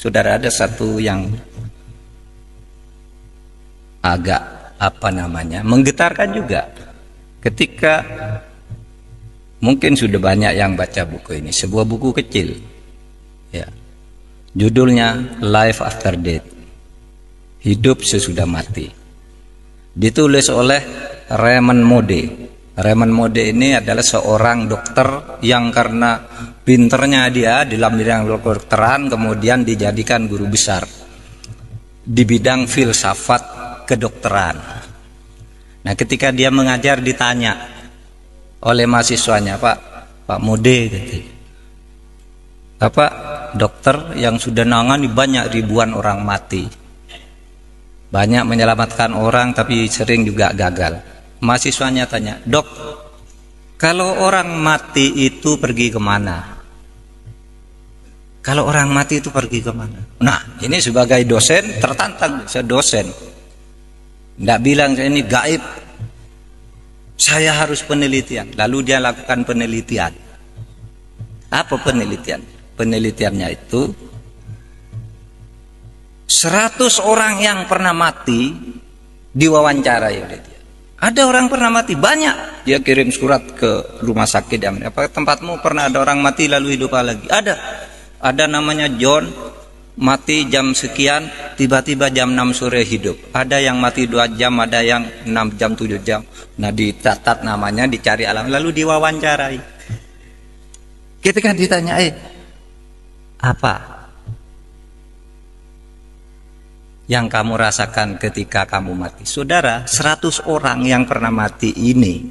Saudara, ada satu yang agak menggetarkan juga. Ketika mungkin sudah banyak yang baca buku ini, sebuah buku kecil, ya, judulnya Life After Death, hidup sesudah mati, ditulis oleh Raymond Moody. Raymond Moody ini adalah seorang dokter yang karena pinternya dia dalam bidang kedokteran kemudian dijadikan guru besar di bidang filsafat kedokteran. Nah, ketika dia mengajar ditanya oleh mahasiswanya, Pak Moody, Bapak dokter yang sudah nangani banyak ribuan orang mati, banyak menyelamatkan orang tapi sering juga gagal. Mahasiswanya tanya, Dok, kalau orang mati itu pergi kemana? Kalau orang mati itu pergi kemana? Nah, ini sebagai dosen tertantang, saya dosen. Tidak bilang saya ini gaib, saya harus penelitian. Lalu dia lakukan penelitian. Apa penelitian? Penelitiannya itu 100 orang yang pernah mati diwawancarai oleh dia. Ada orang pernah mati banyak, dia kirim surat ke rumah sakit. Apa tempatmu pernah ada orang mati lalu hidup lagi? Ada namanya John, mati jam sekian, tiba-tiba jam 6 sore hidup. Ada yang mati 2 jam, ada yang 6 jam, 7 jam. Nah, dicatat namanya, dicari alam, lalu diwawancarai. Ketika ditanya, apa yang kamu rasakan ketika kamu mati? Saudara, 100 orang yang pernah mati ini,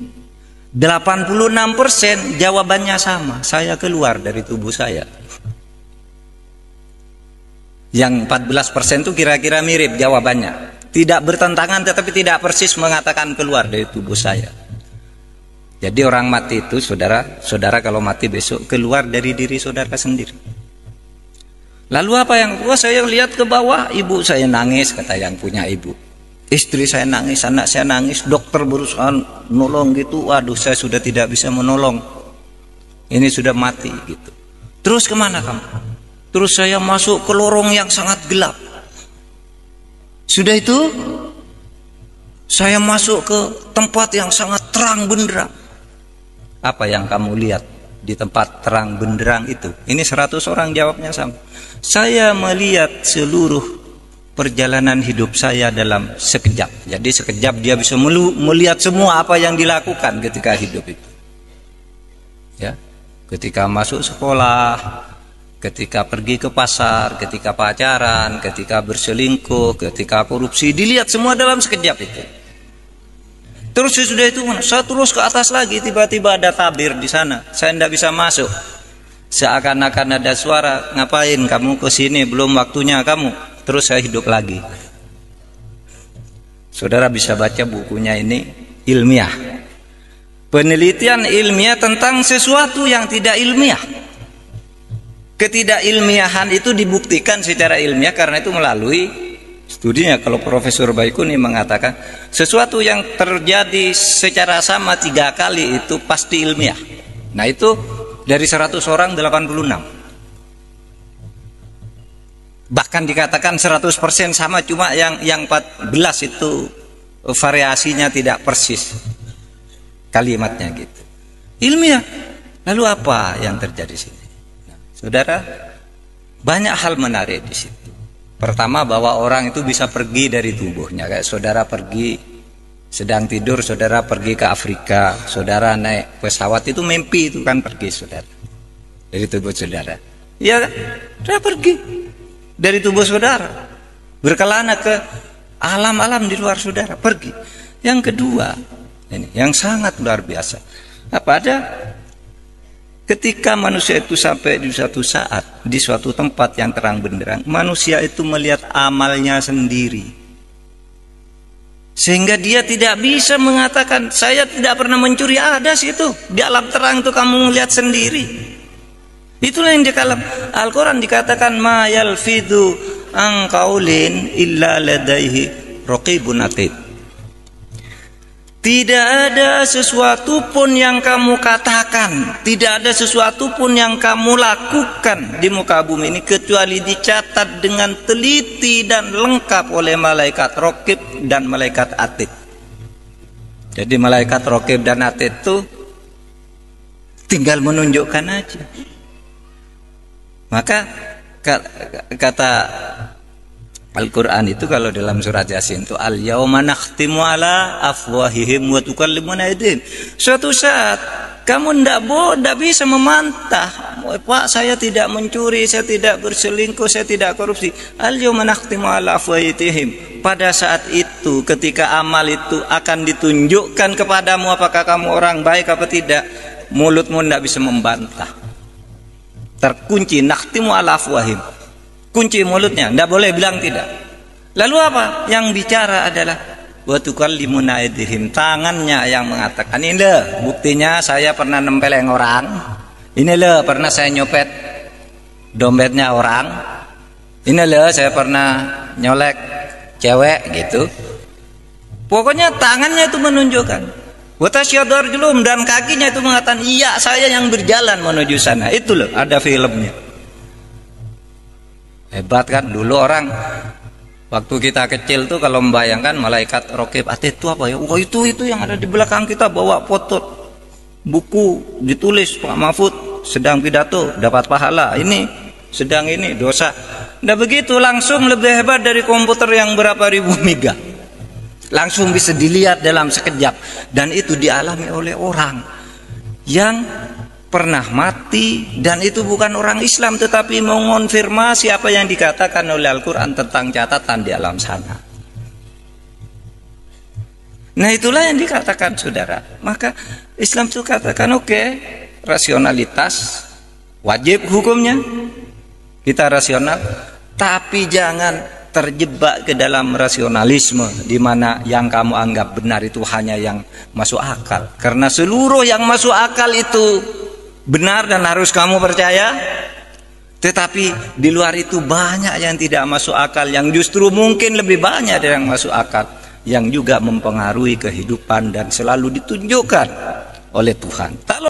86% jawabannya sama, saya keluar dari tubuh saya. Yang 14% itu kira-kira mirip jawabannya, tidak bertentangan tetapi tidak persis mengatakan keluar dari tubuh saya. Jadi orang mati itu, saudara kalau mati besok keluar dari diri saudara sendiri. Lalu apa yang saya lihat ke bawah, ibu saya nangis, kata yang punya ibu. Istri saya nangis, anak saya nangis, dokter berusaha nolong gitu. Waduh, saya sudah tidak bisa menolong. Ini sudah mati gitu. Terus kemana kamu? Terus saya masuk ke lorong yang sangat gelap. Sudah itu saya masuk ke tempat yang sangat terang benderang. Apa yang kamu lihat di tempat terang benderang itu? Ini 100 orang jawabnya sama. Saya melihat seluruh perjalanan hidup saya dalam sekejap. Jadi sekejap dia bisa melihat semua apa yang dilakukan ketika hidup itu. Ya, ketika masuk sekolah, ketika pergi ke pasar, ketika pacaran, ketika berselingkuh, ketika korupsi, dilihat semua dalam sekejap itu. Terus sesudah itu saya terus ke atas lagi, tiba-tiba ada tabir di sana. Saya tidak bisa masuk. Seakan-akan ada suara, ngapain kamu ke sini, belum waktunya kamu. Terus saya hidup lagi. Saudara bisa baca bukunya ini, ilmiah. Penelitian ilmiah tentang sesuatu yang tidak ilmiah. Ketidakilmiahan itu dibuktikan secara ilmiah karena itu melalui studinya. Kalau Profesor Baikuni mengatakan sesuatu yang terjadi secara sama 3 kali itu pasti ilmiah. Nah, itu dari 100 orang 86. Bahkan dikatakan 100% sama, cuma yang 14 itu variasinya tidak persis kalimatnya gitu. Ilmiah. Lalu apa yang terjadi sini? Nah, saudara, banyak hal menarik di situ. Pertama, bahwa orang itu bisa pergi dari tubuhnya. Kayak saudara pergi sedang tidur, saudara pergi ke Afrika, saudara naik pesawat, itu mimpi, itu kan pergi saudara dari tubuh saudara. Ya, saudara pergi dari tubuh saudara, berkelana ke alam-alam di luar saudara, pergi. Yang kedua, ini yang sangat luar biasa. Apa ada? Ketika manusia itu sampai di suatu saat, di suatu tempat yang terang benderang, manusia itu melihat amalnya sendiri. Sehingga dia tidak bisa mengatakan, saya tidak pernah mencuri. Ada situ, di alam terang itu kamu melihat sendiri. Itulah yang di dalam Al-Quran dikatakan, ma yalfidhu an qaulin illa ladaihi raqibun atid. Tidak ada sesuatu pun yang kamu katakan, tidak ada sesuatu pun yang kamu lakukan di muka bumi ini kecuali dicatat dengan teliti dan lengkap oleh malaikat Raqib dan malaikat Atid. Jadi malaikat Raqib dan Atid itu tinggal menunjukkan aja. Maka kata Al-Quran itu kalau dalam surat Yasin itu al-yauma nakhtimu ala afwahihim wa tukallimuna aydihim. Suatu saat kamu tidak bisa memantah, Pak, saya tidak mencuri, saya tidak berselingkuh, saya tidak korupsi. Al-yauma nakhtimu ala afwahihim. Pada saat itu ketika amal itu akan ditunjukkan kepadamu apakah kamu orang baik apa tidak, mulutmu tidak bisa membantah. Terkunci, nakhtimu ala afwahihim. Kunci mulutnya, tidak boleh bilang tidak. Lalu apa? Yang bicara adalah wa tukallimuna aydihim, tangannya yang mengatakan, ini loh buktinya saya pernah nempeleng orang, ini loh pernah saya nyopet dompetnya orang, ini loh saya pernah nyolek cewek gitu. Pokoknya tangannya itu menunjukkan. Wa tasyhadu arjuluhum, dan kakinya itu mengatakan iya saya yang berjalan menuju sana. Itu loh ada filmnya. Hebat kan dulu orang waktu kita kecil tuh kalau membayangkan malaikat Raqib Atid itu apa ya? Wah itu yang ada di belakang kita bawa foto buku ditulis Pak Mahfud sedang pidato dapat pahala, ini sedang ini dosa. Nah begitu langsung lebih hebat dari komputer yang berapa ribu mega. Langsung bisa dilihat dalam sekejap, dan itu dialami oleh orang yang pernah mati, dan itu bukan orang Islam tetapi mengonfirmasi apa yang dikatakan oleh Al-Quran tentang catatan di alam sana. Nah itulah yang dikatakan saudara. Maka Islam itu katakan oke, rasionalitas wajib hukumnya, kita rasional, tapi jangan terjebak ke dalam rasionalisme di mana yang kamu anggap benar itu hanya yang masuk akal, karena seluruh yang masuk akal itu benar dan harus kamu percaya. Tetapi di luar itu banyak yang tidak masuk akal, yang justru mungkin lebih banyak dari yang masuk akal, yang juga mempengaruhi kehidupan dan selalu ditunjukkan oleh Tuhan.